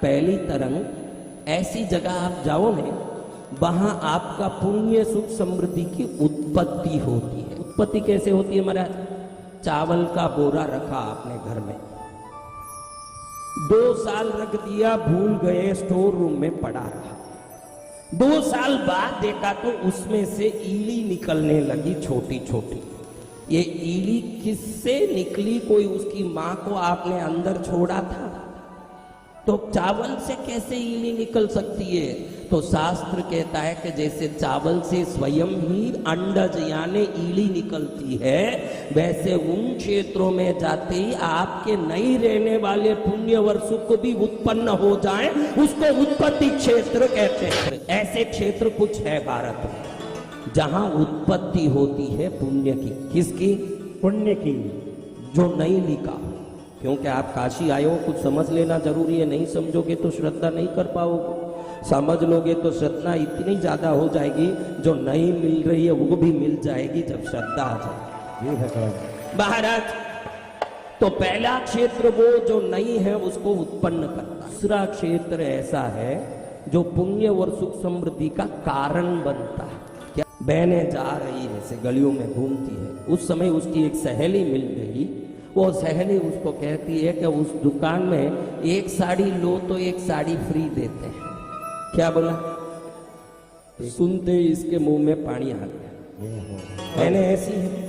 पहली तरंग ऐसी जगह आप जाओ ना, वहां आपका पुण्य सुख समृद्धि की उत्पत्ति होती है। उत्पत्ति कैसे होती है महाराज? चावल का बोरा रखा आपने घर में, 2 साल रख दिया, भूल गए, स्टोर रूम में पड़ा रहा। 2 साल बाद देखा तो उसमें से ईली निकलने लगी, छोटी छोटी। ये ईली किससे निकली? कोई उसकी मां को आपने अंदर छोड़ा था, तो चावल से कैसे ईली निकल सकती है? तो शास्त्र कहता है कि जैसे चावल से स्वयं ही अंडज यानी ईली निकलती है, वैसे उन क्षेत्रों में जाते ही आपके नहीं रहने वाले पुण्य वर्षों को भी उत्पन्न हो जाए, उसको उत्पत्ति क्षेत्र कहते हैं। ऐसे क्षेत्र कुछ है भारत में जहां उत्पत्ति होती है पुण्य की। किसकी? पुण्य की। जो नहीं लिखा, क्योंकि आप काशी आए हो, कुछ समझ लेना जरूरी है। नहीं समझोगे तो श्रद्धा नहीं कर पाओगे, समझ लोगे तो श्रद्धा इतनी ज्यादा हो जाएगी, जो नहीं मिल रही है वो भी मिल जाएगी जब श्रद्धा आ जाएगी। महाराज, तो पहला क्षेत्र वो जो नहीं है उसको उत्पन्न करता। दूसरा क्षेत्र ऐसा है जो पुण्य और सुख समृद्धि का कारण बनता है। क्या? बहनें जा रही है, ऐसे गलियों में घूमती है, उस समय उसकी एक सहेली मिल गई। वो सहेली उसको कहती है कि उस दुकान में एक साड़ी लो तो एक साड़ी फ्री देते हैं। क्या बोला? सुनते ही इसके मुंह में पानी आ गया। मैंने ऐसी है,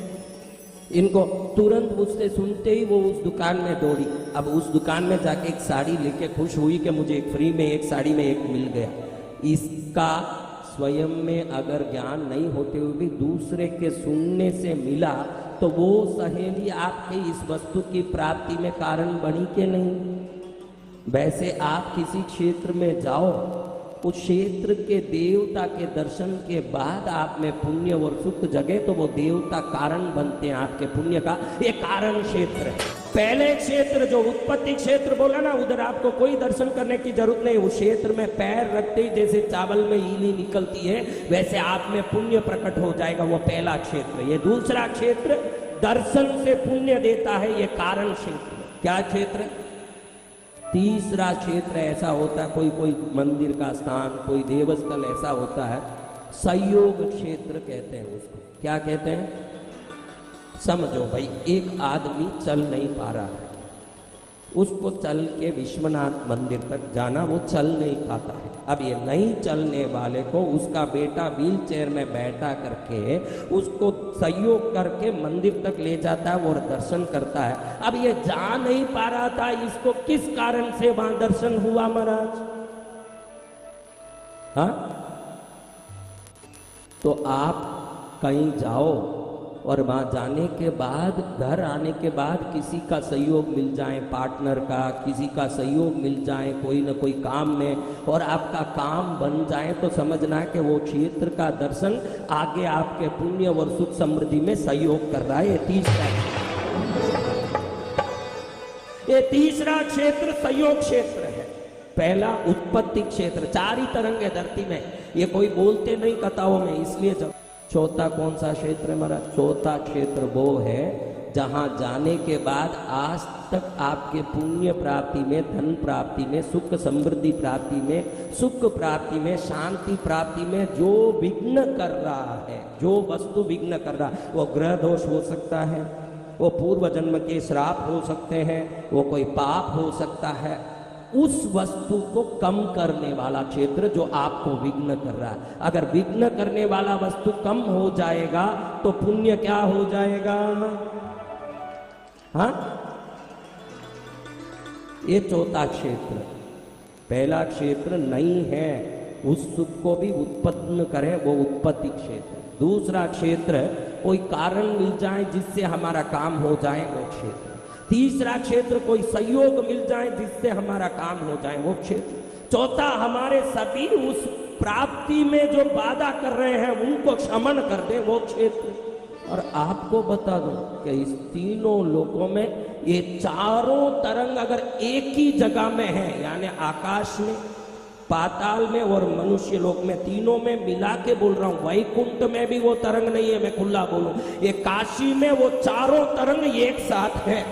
इनको तुरंत उससे सुनते ही वो उस दुकान में दौड़ी। अब उस दुकान में जाके एक साड़ी लेके खुश हुई कि मुझे एक फ्री में, एक साड़ी में एक मिल गया। इसका स्वयं में अगर ज्ञान नहीं होते हुए भी दूसरे के सुनने से मिला, तो वो सहेली आपके इस वस्तु की प्राप्ति में कारण बनी के नहीं? वैसे आप किसी क्षेत्र में जाओ, उस क्षेत्र के देवता के दर्शन के बाद आप में पुण्य और सुख जगे, तो वो देवता कारण बनते हैं आपके पुण्य का। ये कारण क्षेत्र है। पहले क्षेत्र जो उत्पत्ति क्षेत्र बोला ना, उधर आपको कोई दर्शन करने की जरूरत नहीं। उस क्षेत्र में पैर रखते ही जैसे चावल में ईली निकलती है, वैसे आप में पुण्य प्रकट हो जाएगा। वो पहला क्षेत्र। ये दूसरा क्षेत्र दर्शन से पुण्य देता है, ये कारण क्षेत्र। क्या क्षेत्र? तीसरा क्षेत्र ऐसा होता है, कोई मंदिर का स्थान, कोई देवस्थल ऐसा होता है, संयोग क्षेत्र कहते हैं उसको। क्या कहते हैं? समझो भाई, एक आदमी चल नहीं पा रहा है, उसको चल के विश्वनाथ मंदिर तक जाना, वो चल नहीं पाता है। अब ये नहीं चलने वाले को उसका बेटा व्हील चेयर में बैठा करके उसको सहयोग करके मंदिर तक ले जाता है और दर्शन करता है। अब ये जा नहीं पा रहा था, इसको किस कारण से वहां दर्शन हुआ महाराज? हाँ? तो आप कहीं जाओ और वहां जाने के बाद, घर आने के बाद किसी का सहयोग मिल जाए, पार्टनर का, किसी का सहयोग मिल जाए कोई न कोई काम में, और आपका काम बन जाए, तो समझना है कि वो क्षेत्र का दर्शन आगे आपके पुण्य और सुख समृद्धि में सहयोग कर रहा है। ये तीसरा क्षेत्र सहयोग क्षेत्र है। पहला उत्पत्ति क्षेत्र, 4 ही तरंग है धरती में, ये कोई बोलते नहीं कथाओं में, इसलिए जब चौथा कौन सा क्षेत्र है हमारा? चौथा क्षेत्र वो है जहां जाने के बाद आज तक आपके पुण्य प्राप्ति में, धन प्राप्ति में, सुख समृद्धि प्राप्ति में, सुख प्राप्ति में, शांति प्राप्ति में जो विघ्न कर रहा है, जो वस्तु विघ्न कर रहा है, वो ग्रह दोष हो सकता है, वो पूर्व जन्म के श्राप हो सकते हैं, वो कोई पाप हो सकता है, उस वस्तु को कम करने वाला क्षेत्र जो आपको विघ्न कर रहा है। अगर विघ्न करने वाला वस्तु कम हो जाएगा तो पुण्य क्या हो जाएगा? हाँ? ये चौथा क्षेत्र। पहला क्षेत्र नहीं है, उस सुख को भी उत्पन्न करे, वो उत्पत्ति क्षेत्र। दूसरा क्षेत्र कोई कारण मिल जाए जिससे हमारा काम हो जाए, वो क्षेत्र। तीसरा क्षेत्र कोई सहयोग मिल जाए जिससे हमारा काम हो जाए, वो क्षेत्र। चौथा हमारे सभी उस प्राप्ति में जो बाधा कर रहे हैं उनको क्षमन कर दे, वो क्षेत्र। और आपको बता दूं कि इस तीनों लोकों में ये चारों तरंग अगर एक ही जगह में है, यानी आकाश में, पाताल में और मनुष्य लोक में, तीनों में मिला के बोल रहा हूं, वैकुंठ में भी वो तरंग नहीं है, मैं खुला बोलूं, ये काशी में वो चारों तरंग एक साथ है।